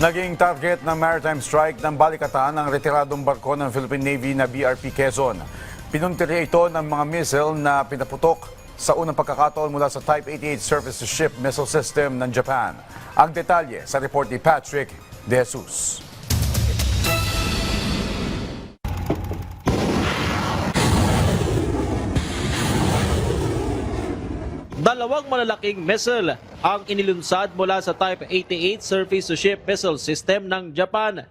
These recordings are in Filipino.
Naging target ng maritime strike ng balikatan ang retiradong barko ng Philippine Navy na BRP Quezon. Pinuntirya ito ng mga missile na pinaputok sa unang pagkakataon mula sa Type 88 surface-to-ship missile system ng Japan. Ang detalye sa report ni Patrick De Jesus. Dalawang malalaking missile ang inilunsad mula sa Type 88 surface-to-ship missile system ng Japan.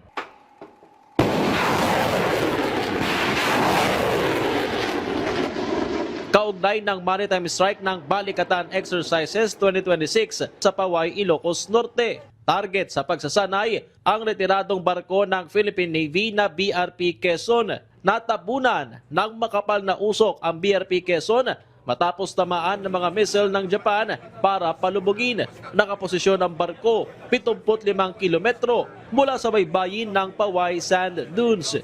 Kaugnay ng maritime strike ng Balikatan Exercises 2026 sa Paway, Ilocos Norte. Target sa pagsasanay ang retiradong barko ng Philippine Navy na BRP Quezon. Natabunan ng makapal na usok ang BRP Quezon matapos tamaan ng mga missile ng Japan para palubugin. Nakaposisyon ang barko 75 kilometro mula sa baybayin ng Paway Sand Dunes.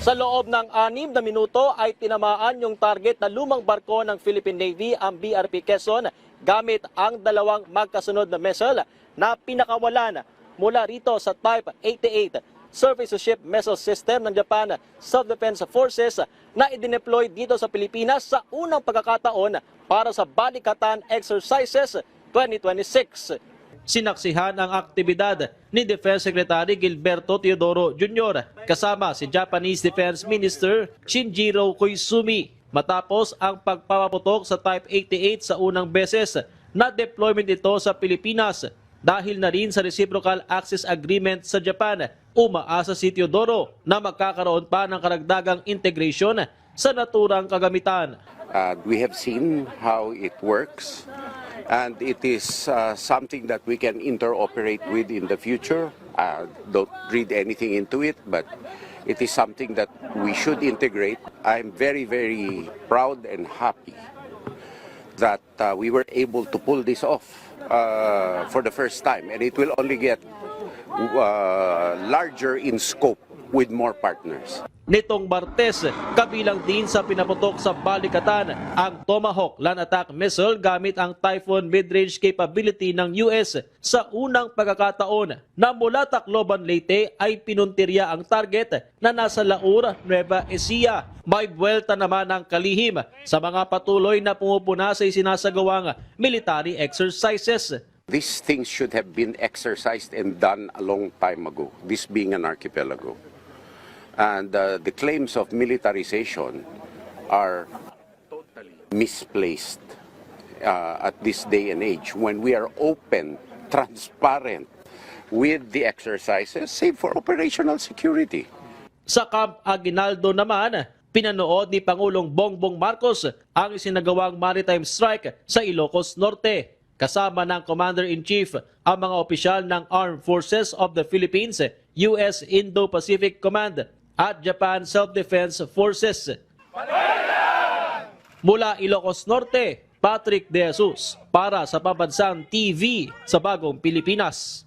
Sa loob ng 6 na minuto ay tinamaan yung target na lumang barko ng Philippine Navy, ang BRP Quezon, gamit ang dalawang magkasunod na missile na pinakawalan mula rito sa Type 88 surface-to-ship missile system ng Japan Self-Defense Forces na idineploy dito sa Pilipinas sa unang pagkakataon para sa Balikatan Exercises 2026. Sinaksihan ang aktibidad ni Defense Secretary Gilberto Teodoro Jr. kasama si Japanese Defense Minister Shinjiro Koizumi matapos ang pagpapaputok sa Type 88 sa unang beses na deployment ito sa Pilipinas. Dahil na rin sa Reciprocal Access Agreement sa Japan, umaasa si Teodoro na magkakaroon pa ng karagdagang integration sa naturang kagamitan. We have seen how it works, and it is something that we can interoperate with in the future. Don't read anything into it, but it is something that we should integrate. I'm very, very proud and happy that we were able to pull this off for the first time, and it will only get larger in scope with more partners. Nitong Martes, kabilang din sa pinaputok sa Balikatan ang Tomahawk land attack missile gamit ang Typhoon mid-range capability ng US sa unang pagkakataon na mula Tacloban, Leyte ay pinuntirya ang target na nasa Laur, Nueva Ecija. May buwelta naman ang kalihim sa mga patuloy na pumupuna sa isinasagawang military exercises. These things should have been exercised and done a long time ago, this being an archipelago. And the claims of militarization are totally misplaced at this day and age when we are open, transparent with the exercises, save for operational security. Sa Camp Aguinaldo naman, pinanood ni Pangulong Bongbong Marcos ang isinagawang maritime strike sa Ilocos Norte. Kasama ng Commander-in-Chief ang mga opisyal ng Armed Forces of the Philippines, US Indo-Pacific Command at Japan Self-Defense Forces. Mula Ilocos Norte, Patrick De Jesus para sa Pambansang TV sa Bagong Pilipinas.